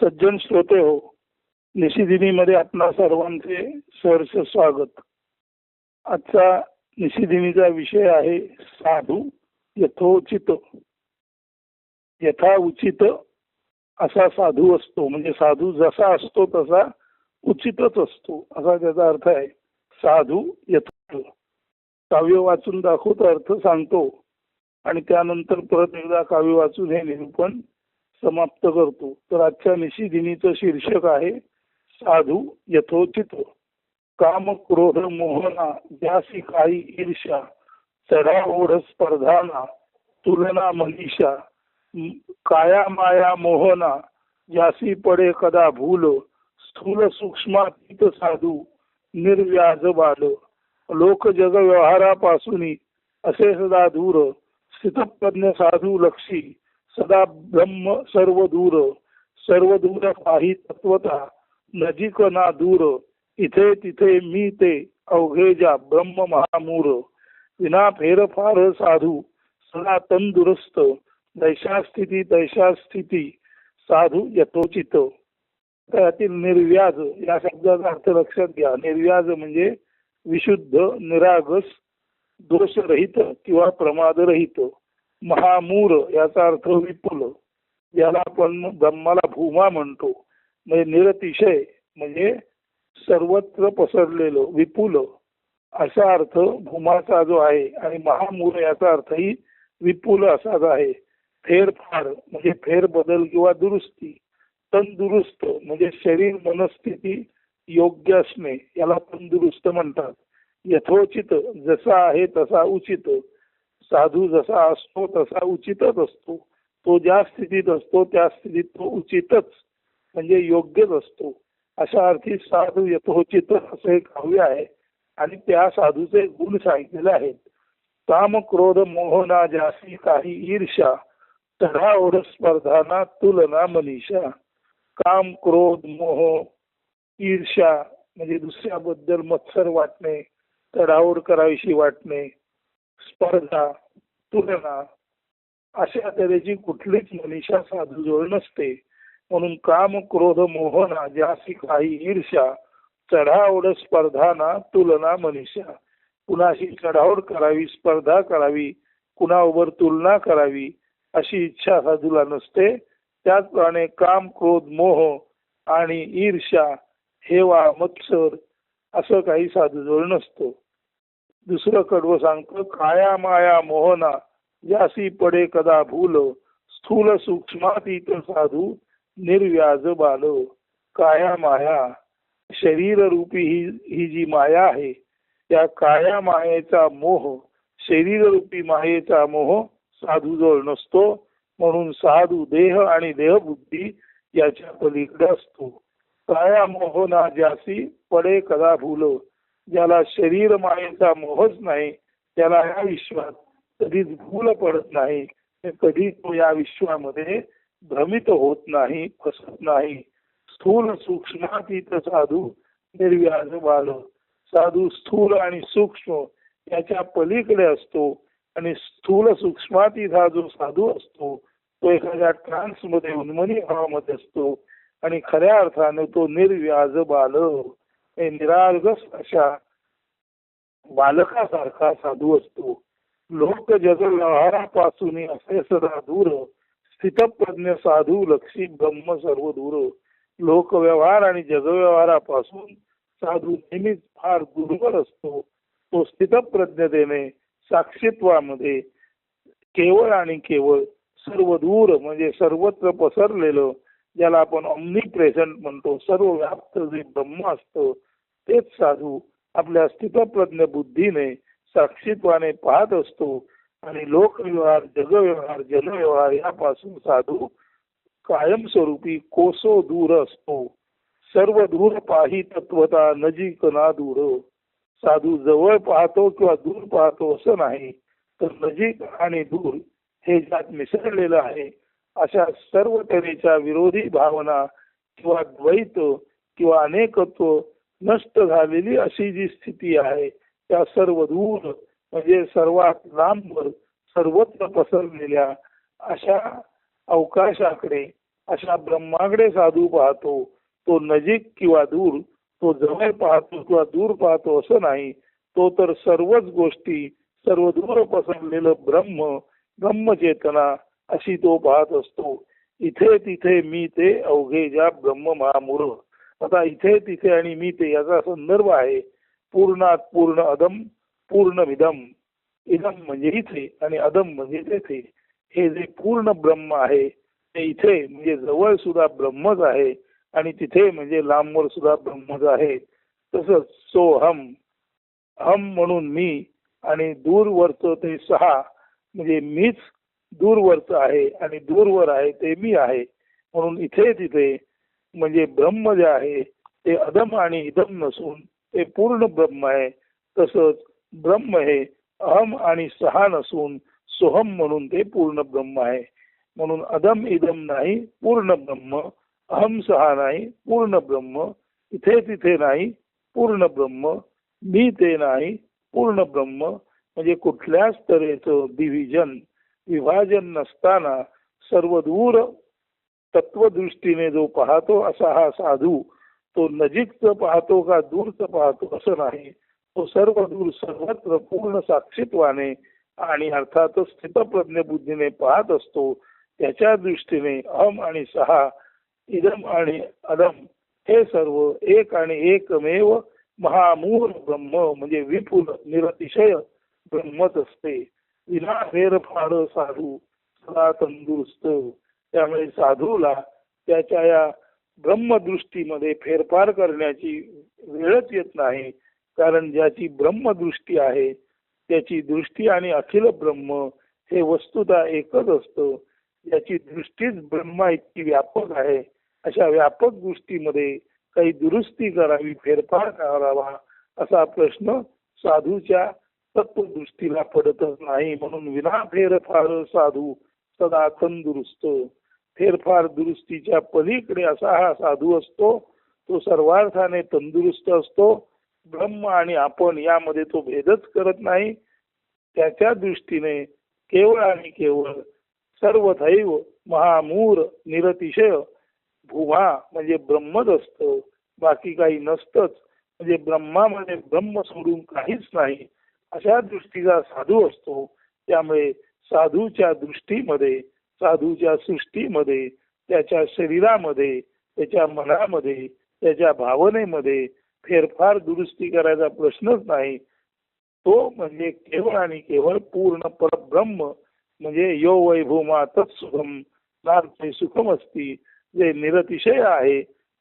सज्जन श्रोते हो, निशिदिनीमध्ये आपणा सर्वांचे सहर्ष स्वागत. आजचा निशिदिनीचा विषय आहे साधू यथोचित. यथा उचित असा साधू असतो, म्हणजे साधू जसा असतो तसा उचितच असतो असा त्याचा अर्थ आहे. साधू यथोचित. काव्य वाचून दाखवतो, अर्थ सांगतो आणि त्यानंतर परत एकदा काव्य वाचून हे निरूपण समाप्त करतो. तर आजच्या निशिदिनीचं शीर्षक आहे साधू यथोचित. काम क्रोध मोहना ज्यासी काही ईर्ष्या, चढा ओढ स्पर्धाना तुलना मनीषा. काया माया मोहना ज्यासी पडे कदा भूल, स्थूल सूक्ष्मातीत साधू निर्व्याज बाल. लोक जग व्यवहारापासून असे सदा दूर, स्थितप्रज्ञ साधू लक्षी सदा ब्रह्म सर्व दूर. सर्व दूर पाही तत्वता नजीक ना दूर, इथे तिथे मी ते अवघे जा ब्रह्म महामूर. विना फेर फार साधू सदा तंदुरुस्त, दैशा स्थिती तैशा स्थिती साधू यथोचित. त्यातील निर्व्याज या शब्दाचा अर्थ लक्षात घ्या. निर्व्याज म्हणजे विशुद्ध, निरागस, दोषरहित किंवा प्रमादरहित. महामूर याचा अर्थ विपुल, याला आपण ब्रह्माला भूमा म्हणतो. म्हणजे निरतिशय म्हणजे सर्वत्र पसरलेलं, विपुल असा अर्थ भूमाचा जो आहे. आणि महामूर याचा अर्थही विपुल असाच आहे. फेरफार म्हणजे फेरबदल किंवा दुरुस्ती. तंदुरुस्त म्हणजे शरीर मनस्थिती योग्य असणे, याला तंदुरुस्त म्हणतात. यथोचित जसा आहे तसा उचित. साधू जसा असतो तसा उचितच असतो. तो ज्या स्थितीत असतो त्या स्थितीत तो उचितच म्हणजे योग्यच असतो. अशा अर्थी साधू यथोचित असे काव्य आहे आणि त्या साधूचे गुण सांगितलेले आहेत. काम क्रोध मोहना ज्यासी काही ईर्ष्या, चढा ओढ स्पर्धाना तुलना मनीषा. काम क्रोध मोह ईर्ष्या म्हणजे दुसऱ्याबद्दल मत्सर वाटणे, चढाओढ करावीशी वाटणे, स्पर्धा, तुलना अशा तऱ्हेची कुठलीच मनीषा साधूजवळ नसते. म्हणून काम क्रोध मोहना ज्यासी काही ईर्ष्या, चढाओढ स्पर्धाना तुलना मनीषा. कुणाशी चढाओढ करावी, स्पर्धा करावी, कुणावर तुलना करावी अशी इच्छा साधूला नसते. त्याचप्रमाणे काम क्रोध मोह आणि ईर्ष्या, हेवा, मत्सर असं काही साधूजवळ नसतं. दुसरं कडवं सांगतो, काया माया मोहना ज्यासी पडे कदा भूल, स्थूल सूक्ष्मातीत साधू निर्व्याज बाल. काया माया शरीर रूपी ही जी माया आहे, त्या काया मायेचा मोह, शरीर रूपी मायेचा मोह साधूजवळ नसतो. म्हणून साधू देह आणि देहबुद्धी याच्या पलीकडे असतो. काया मोहना ज्यासी पडे कदा भूल. ज्याला शरीर मायेचा मोहच नाही त्याला या विश्वात कधीच भूल पडत नाही. कधी तो या विश्वामध्ये भ्रमित होत नाही, फसत नाही. स्थूल सूक्ष्मातीत साधू निर्व्याज बाल. साधू स्थूल आणि सूक्ष्म याच्या पलीकडे असतो आणि स्थूल सूक्ष्मातीत हा जो साधू असतो तो एखाद्या ट्रान्स मध्ये, उन्मनी भावामध्ये असतो आणि खऱ्या अर्थाने तो निर्व्याज बाल, निरागस अशा बालकासारखा साधू असतो. लोक जग व्यवहारापासून असे सदा दूर, स्थितप्रज्ञ साधू लक्षी ब्रह्म सर्व दूर. लोक व्यवहार आणि जगव्यवहारापासून साधू नेहमीच फार दूरवर असतो. तो स्थितप्रज्ञतेने साक्षीत्वामध्ये केवळ आणि केवळ सर्व दूर म्हणजे सर्वत्र पसरलेलं, ज्याला आपण ऑमनी प्रेझेंट म्हणतो, सर्व व्याप्त जे ब्रह्म असतं तेच साधू आपल्या स्थितप्रज्ञ बुद्धीने साक्षीत्वाने पाहत असतो. आणि लोकव्यवहार, जगव्यवहार, जनव्यवहार यापासून साधू कायमस्वरूपी कोसो दूर असतो. सर्व दूर पाही तत्वता नजीक ना दूर. साधू जवळ पाहतो किंवा दूर पाहतो असं नाही, तर नजीक आणि दूर हे ज्यात मिसळलेलं आहे. अशा सर्व तऱ्हेच्या विरोधी भावना किंवा द्वैत किंवा अनेकत्व नष्ट झालेली अशी जी स्थिती आहे त्या सर्व दूर म्हणजे सर्वात लांबवर सर्वत्र पसरलेल्या अशा अवकाशाकडे अशा ब्रह्माकडे साधू पाहतो. तो नजीक किंवा दूर, तो जवळ पाहतो किंवा दूर पाहतो असं नाही. तो तर सर्वच गोष्टी, सर्व दूर पसरलेलं ब्रह्म, ब्रह्मचेतना अशी तो पाहत असतो. इथे तिथे मी ते अवघे ज्या ब्रह्म महामूर. आता इथे तिथे आणि मी ते याचा संदर्भ आहे पूर्णात पूर्ण अदम पूर्णमिदम. इदम म्हणजे इथे आणि अदम म्हणजे तेथे. हे जे पूर्ण ब्रह्म आहे ते इथे म्हणजे जवळ सुद्धा ब्रह्मच आहे आणि तिथे म्हणजे लांबवर सुद्धा ब्रह्मच आहे. तसंच सोहम, हम म्हणून मी आणि दूरवरचं ते सहा म्हणजे मीच दूरवरचं आहे आणि दूरवर आहे ते मी आहे. म्हणून इथे तिथे म्हणजे ब्रह्म जे आहे ते अदम आणि इदम नसून ते पूर्ण ब्रह्म आहे. तसंच ब्रह्म हे अहम आणि सहा नसून सोहम म्हणून ते पूर्ण ब्रह्म आहे. म्हणून अदम इदम नाही, पूर्ण ब्रह्म. अहम सहा नाही, पूर्ण ब्रह्म. इथे तिथे नाही, पूर्ण ब्रह्म. मी ते नाही, पूर्ण ब्रह्म. म्हणजे कुठल्याच तऱ्हेचं विभाजन नसताना सर्व दूर तत्वदृष्टीने जो पाहतो असा हा साधू. तो नजीकचं पाहतो का दूरचं पाहतो असं नाही. तो सर्व दूर सर्वत्र पूर्ण साक्षीत्वाने आणि अर्थातच स्थितप्रज्ञ बुद्धीने पाहत असतो. त्याच्या दृष्टीने अहम आणि सहा, इदम आणि अदम हे सर्व एक आणि एकमेव महामूर ब्रह्म म्हणजे विपुल निरतिशय ब्रह्मच असते. विना फेरफार साधू सदा तंदुरुस्त. त्यामुळे साधूला त्याच्या या ब्रह्मदृष्टीमध्ये फेरफार करण्याची वेळच येत नाही. कारण ज्याची ब्रह्मदृष्टी आहे त्याची दृष्टी आणि अखिल ब्रह्म हे वस्तुतः एकच असतं. ज्याची दृष्टीच ब्रह्मा इतकी व्यापक आहे अशा व्यापक दृष्टीमध्ये काही दुरुस्ती करावी, फेरफार करावा असा प्रश्न साधूच्या तत्वदृष्टीला पडतच नाही. म्हणून विना फेरफार साधू सदा तंदुरुस्त. फेरफार दुरुस्तीच्या पलीकडे असा हा साधू असतो. तो सर्वार्थाने तंदुरुस्त असतो. ब्रह्म आणि आपण यामध्ये तो भेदच करत नाही. त्याच्या दृष्टीने केवळ आणि केवळ सर्वथैव महामूर निरतिशय भूमा म्हणजे ब्रह्मच असतं, बाकी काही नसतंच. म्हणजे ब्रह्मामध्ये ब्रह्म सोडून काहीच नाही अशा दृष्टीचा साधू असतो. त्यामुळे साधूच्या दृष्टीमध्ये, साधूच्या सृष्टीमध्ये, त्याच्या शरीरामध्ये, त्याच्या मनामध्ये, त्याच्या भावनेमध्ये फेरफार दुरुस्ती करायचा प्रश्नच नाही. तो म्हणजे केवळ आणि केवळ पूर्ण परब्रह्म म्हणजे यो वैभूमा तत्सुखम नार्थे सुखम असती. जे निरतिशय आहे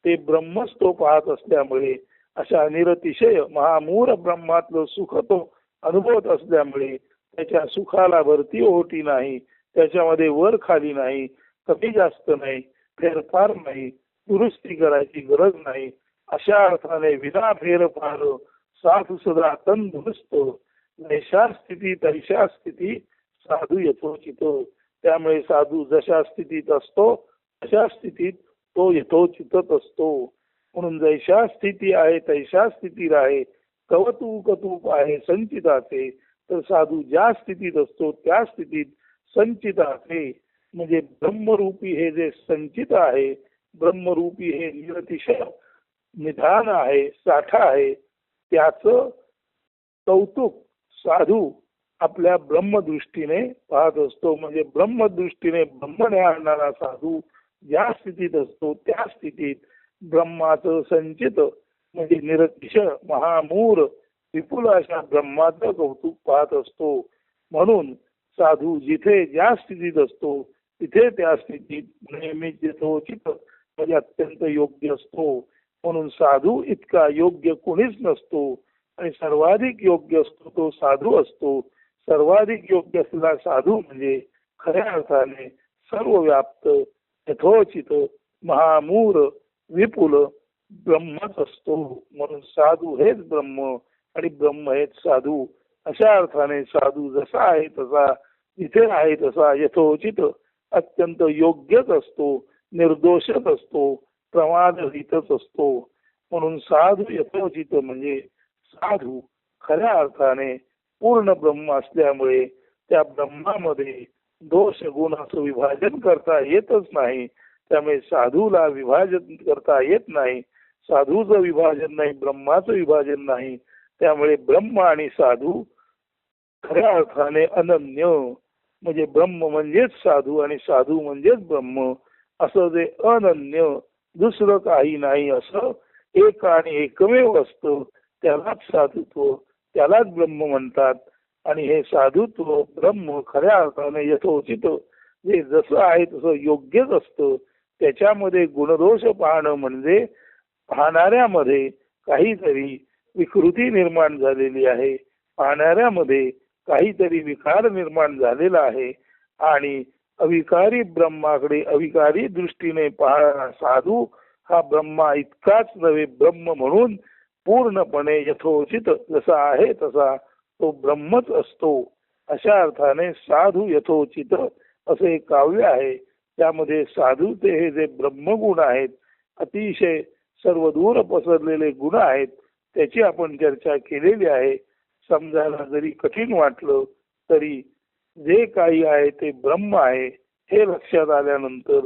ते ब्रह्मच तो पाहत असल्यामुळे अशा निरतिशय महामूर ब्रह्मातलं सुख तो अनुभवत असल्यामुळे त्याच्या सुखाला भरती ओहोटी नाही, त्याच्यामध्ये वर खाली नाही, कमी जास्त नाही, फेरफार नाही, दुरुस्ती करायची गरज नाही. अशा अर्थाने विना फेरफार साधू सदा तंदुरुस्त. नैशा स्थिती तैशा स्थिती साधू यथोचित. त्यामुळे साधू जशा स्थितीत असतो तशा स्थितीत तो यथोचितच असतो. म्हणून जैशा स्थिती आहे तैशा स्थिती आहे कवतूक तूप आहे संचिताचे. तर साधू ज्या स्थितीत असतो त्या स्थितीत संचिताचे म्हणजे ब्रह्मरूपी हे जे संचित आहे, ब्रह्मरूपी हे निरतिशय निधान आहे, साठा आहे, त्याचं कौतुक साधू आपल्या ब्रह्मदृष्टीने पाहत असतो. म्हणजे ब्रह्मदृष्टीने ब्रह्म आणणारा साधू ज्या स्थितीत असतो त्या स्थितीत ब्रह्माचं संचित म्हणजे निरतिशय महामूर विपुल अशा ब्रह्माचं कौतुक पाहत असतो. म्हणून साधू जिथे ज्या स्थितीत असतो तिथे त्या स्थितीत नेहमीच यथोचित म्हणजे अत्यंत योग्य असतो. म्हणून साधू इतका योग्य कोणीच नसतो आणि सर्वाधिक योग्य असतो तो साधू असतो. सर्वाधिक योग्य असलेला साधू म्हणजे खऱ्या अर्थाने सर्व व्याप्त यथोचित महामूर विपुल ब्रह्मच असतो. म्हणून साधू हेच ब्रह्म आणि ब्रह्म हेच साधू. अशा अर्थाने साधू जसा आहे तसा, जिथे आहे तसा यथोचित अत्यंत योग्यच असतो, निर्दोषच असतो, प्रमादरहितच असतो. म्हणून साधू यथोचित म्हणजे साधू खऱ्या अर्थाने पूर्ण ब्रह्म असल्यामुळे त्या ब्रह्मामध्ये दोष गुणाचं विभाजन करता येतच नाही. त्यामुळे साधूला विभाजन करता येत नाही. साधूचं विभाजन नाही, ब्रह्माचं विभाजन नाही. त्यामुळे ब्रह्म आणि साधू खऱ्या अर्थाने अनन्य, म्हणजे ब्रह्म म्हणजेच साधू आणि साधू म्हणजेच ब्रह्म, असं जे अनन्य दुसरं काही नाही असं एक आणि एकमेव असतं, त्यालाच साधुत्व, त्यालाच ब्रह्म म्हणतात. आणि हे साधुत्व ब्रह्म खऱ्या अर्थाने यथोचित जे जसं आहे तसं योग्यच असतं. त्याच्यामध्ये गुणदोष पाहणं म्हणजे पाहणाऱ्यामध्ये काहीतरी विकृती निर्माण झालेली आहे, पाहणाऱ्यामध्ये काहीतरी विकार निर्माण झालेला आहे. आणि अविकारी ब्रह्माकडे अविकारी दृष्टीने पाहणारा साधू हा ब्रह्मा इतकाच नव्हे, ब्रह्म म्हणून पूर्णपणे यथोचित जसा आहे तसा तो ब्रह्मच असतो. अशा अर्थाने साधू यथोचित असे एक काव्य आहे. त्यामध्ये साधूचे हे जे ब्रह्मगुण आहेत, अतिशय सर्वदूर पसरलेले गुण आहेत, त्याची आपण चर्चा केलेली आहे. समजायला जरी कठीण वाटलं तरी जे काही आहे ते ब्रह्म आहे हे लक्षात आल्यानंतर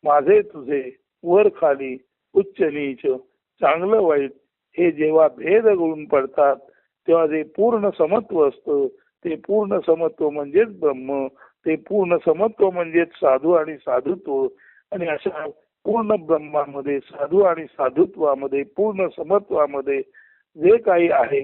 माझे तुझे, वर खाली, उच्च नीच, चांगलं वाईट हे जेव्हा भेद करून पडतात तेव्हा जे पूर्ण समत्व असतं, ते पूर्ण समत्व म्हणजेच ब्रह्म, ते पूर्ण समत्व म्हणजेच साधू आणि साधुत्व. आणि अशा पूर्ण ब्रह्मामध्ये, साधू आणि साधुत्वामध्ये, पूर्ण समत्वामध्ये जे काही आहे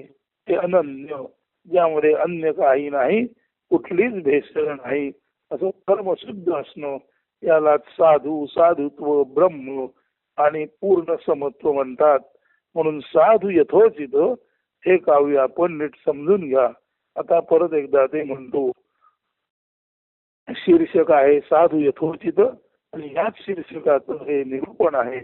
ते अनन्य, ज्यामध्ये अन्य काही नाही, कुठलीच भेसळ नाही, असं कर्मशुद्ध असणं, याला साधू, साधुत्व, ब्रह्म आणि पूर्ण समत्व म्हणतात. म्हणून साधू यथोचित हे काव्य आपण नीट समजून घ्या. आता परत एकदा ते म्हणतो. शीर्षक आहे साधू यथोचित, आणि याच शीर्षकाचं हे निरूपण आहे.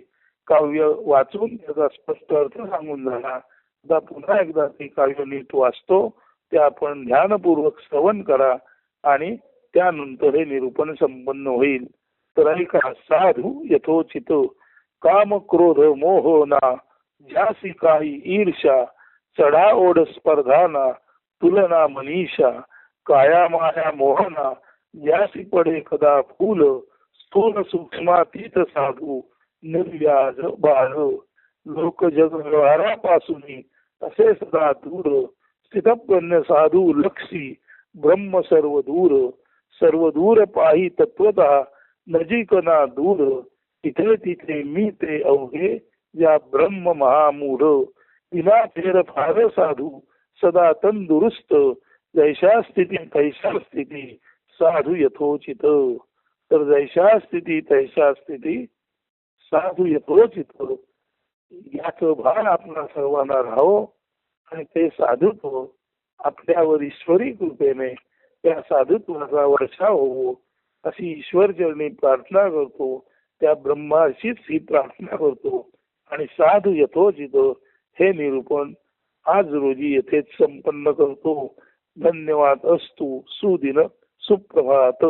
काव्य वाचून त्याचा स्पष्ट अर्थ सांगून झाला. आता पुन्हा एकदा ते काव्य नीट वाचतो, ते आपण ध्यानपूर्वक श्रवण करा आणि त्यानंतर हे निरूपण संपन्न होईल. तर ऐका. साधू यथोचित, काम क्रोध मोह ना, ज्यासी काही ईर्षा, चढा ओढ स्पर्धा ना, तुलना मनीषा, काया माया मोहना, ज्यासी पडे कदा फूल, स्थूल सूक्ष्मातीत साधू, निर्व्याज बाळ, लोक जग व्यवहारापासून असे सदा दूर, स्थितप्रज्ञ साधू लक्षी, ब्रह्म सर्व दूर पाही तत्वतः, नजीक ना दूर, तिथे तिथे मी ते अवघे, या ब्रह्म महामूढ, विना फेर फार साधू, सदा तंदुरुस्त, जैशा स्थिती तैशा स्थिती, साधू यथोचित. तर जैशा स्थिती तैशा स्थिती, साधू यथोचित, याचं भान आपल्या सर्वांना राहावं. आणि ते साधुत्व आपल्यावर ईश्वरी कृपेने त्या साधुत्वाचा वर्षाव होवो अशी ईश्वर चरणी प्रार्थना करतो. त्या ब्रह्माशीच ही प्रार्थना करतो. आणि साधू यथोचित हे निरूपण आज रोजी येथेच संपन्न करतो. धन्यवाद. अस्तु. सुदिन सुप्रभात.